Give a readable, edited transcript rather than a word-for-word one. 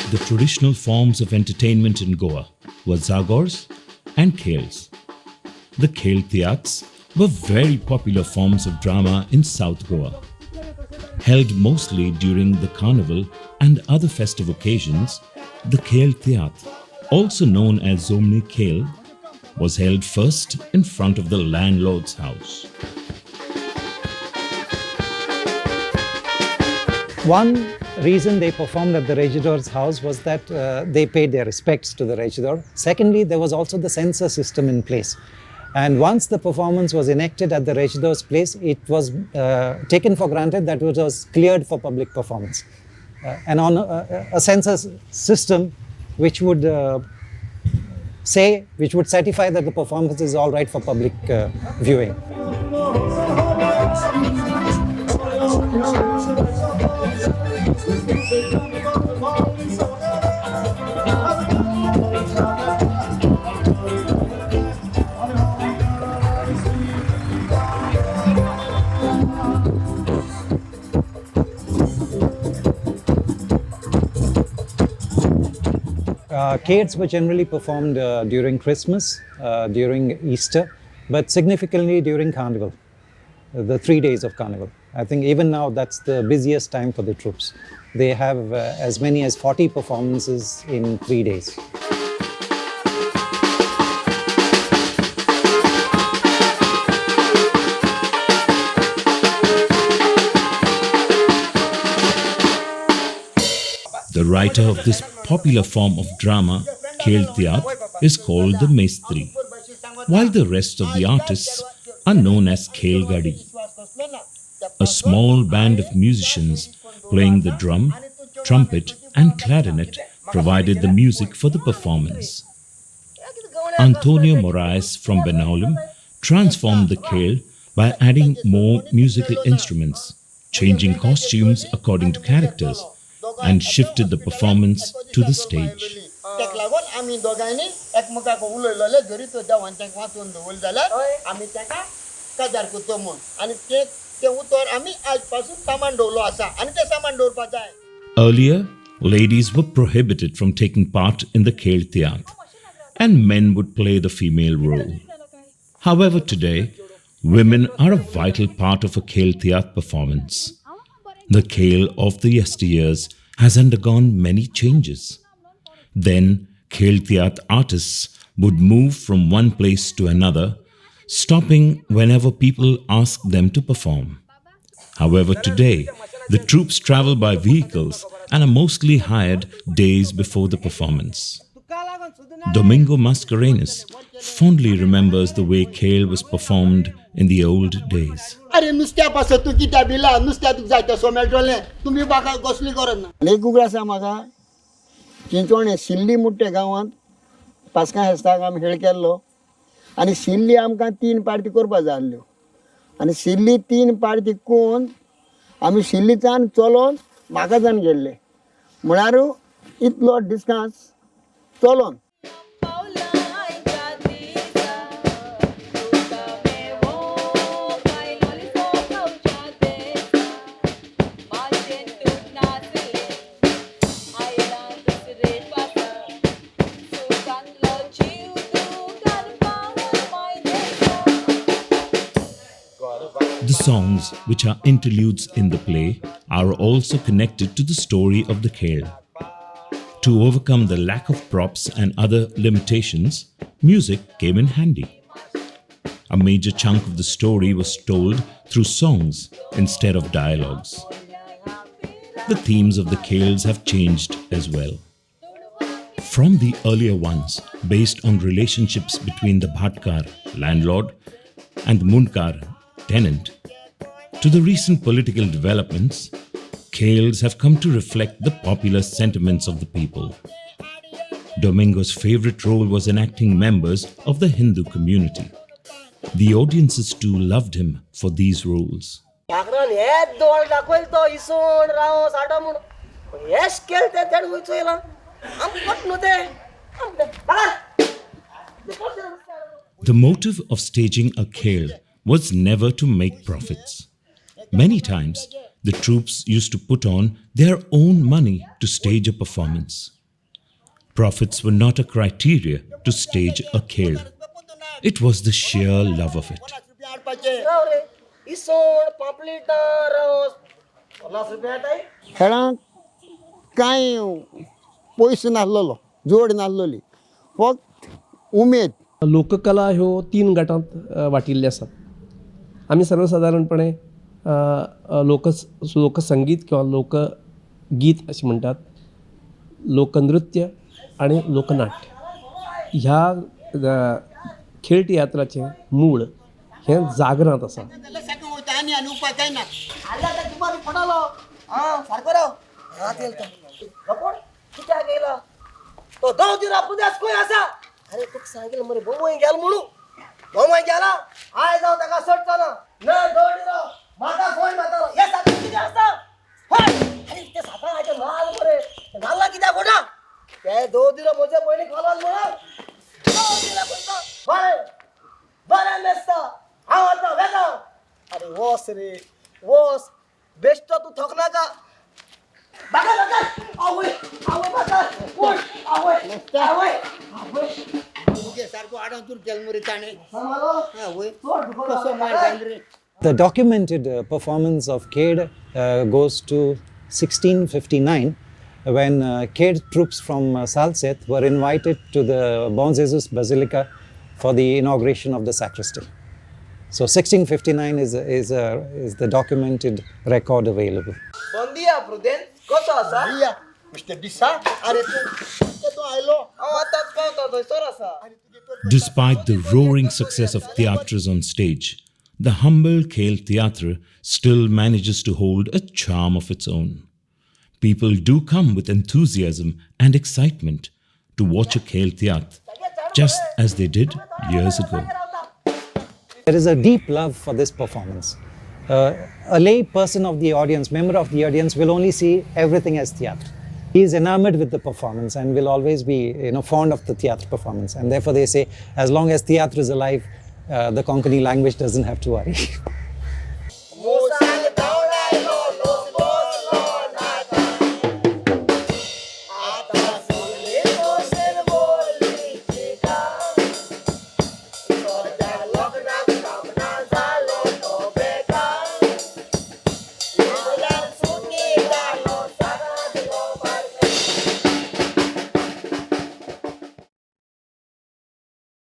The traditional forms of entertainment in Goa were zagors and khels. The Khel Tiatra were very popular forms of drama in South Goa. Held mostly during the carnival and other festive occasions, the Khel Tiatra, also known as Zomni Khel, was held first in front of the landlord's house. One reason they performed at the regidor's house was that they paid their respects to the regidor. Secondly, there was also the censor system in place. And once the performance was enacted at the regidor's place, it was taken for granted that it was cleared for public performance. And on a censor system which would certify that the performance is all right for public viewing. Khels were generally performed during Christmas, during Easter, but significantly during Carnival, the 3 days of Carnival. I think even now that's the busiest time for the troops. They have as many as 40 performances in 3 days. The writer of this popular form of drama, Khel Tiatra, is called the Mestri, while the rest of the artists are known as Khel Gadi, a small band of musicians playing the drum, trumpet and clarinet provided the music for the performance. Antonio Moraes from Benaulim transformed the Khel by adding more musical instruments, changing costumes according to characters, and shifted the performance to the stage. Earlier, ladies were prohibited from taking part in the Khel Tiatra, and men would play the female role. However, today, women are a vital part of a Khel Tiatra performance. The Khel of the yesteryears has undergone many changes. Then, Khel Tiatra artists would move from one place to another, stopping whenever people asked them to perform. However, today, the troops travel by vehicles and are mostly hired days before the performance. Domingo Mascarenas fondly remembers the way Khel was performed in the old days. Chinchinim Shilli मुट्टे गांवांत पासका हेस्ताक आमी खेळ केल्लो आनी शिल्ली आमकां 3 party करपा जाय आसल्यो आनी शिल्ली 3 पार्टी कोण आमी शिल्लीच्यान चलोन म्हाका जाण गेल्ले म्हळ्यार इतलो डिस्टन्स चलोन. The songs, which are interludes in the play, are also connected to the story of the Khel. To overcome the lack of props and other limitations, music came in handy. A major chunk of the story was told through songs instead of dialogues. The themes of the Khels have changed as well. From the earlier ones, based on relationships between the Bhatkar, landlord, and the Munkar, tenant, to the recent political developments, Khels have come to reflect the popular sentiments of the people. Domingo's favorite role was enacting members of the Hindu community. The audiences too loved him for these roles. The motive of staging a Khel was never to make profits. Many times, the troops used to put on their own money to stage a performance. Profits were not a criteria to stage a khel. It was the sheer love of it. खेळांक कांय पयसो नासलोलो जोड नासलोली फक्त उमेद. लोककला ह्यो 3 गटांत वाटिल्ले आसात. आमी सर्वसाधारणपणे लोकसंगीत किंवा लोकगीत अशें म्हणटात, लोकनृत्य आनी लोकनाट्य. ह्या खेळ तियात्राचें मूळ हें जागरांत आसा. तो दौदीरा पुद्यास कोई असा अरे तुक सांगितलं मरे बोंबोई गेल म्हणू बोंबोई गेला आय जाऊ ताका सटताना न दौडीरा माता कोण माता हे साखर किती असता होय अरे ते साखर आयचे नाल मरे नाला किती गोडा ते दौदीरा मोजे पहिले खालाल म्हणा दौदीरा कोणता होय बरे नसता हा आता वेगा अरे वोस रे वोस बेस्ट तू थकना का बघा बघा आवय आवय बघा कोण आवय आवय आवय सारखो आडोन तूर जल्मरी ताणे समालो हा होय कसो मार गांद्रे. The documented performance of Khel goes to 1659 when Khel troops from Salsette were invited to the Bon Jesus Basilica for the inauguration of the sacristy. So 1659 is the documented record available. Bom dia, Prudente. Quanto asa? Dia Mr. Disa अरे तो आयलो आता कोणता तो सोरासा Despite the roaring success of theaters on stage, the humble Khel Tiatra still manages to hold a charm of its own. People do come with enthusiasm and excitement to watch a Khel Tiatra, just as they did years ago. There is a deep love for this performance. A lay person of the audience, member of the audience, will only see everything as theatre. He is enamored with the performance and will always be, fond of the theatre performance. And therefore they say, as long as theatre is alive, the Konkani language doesn't have to worry.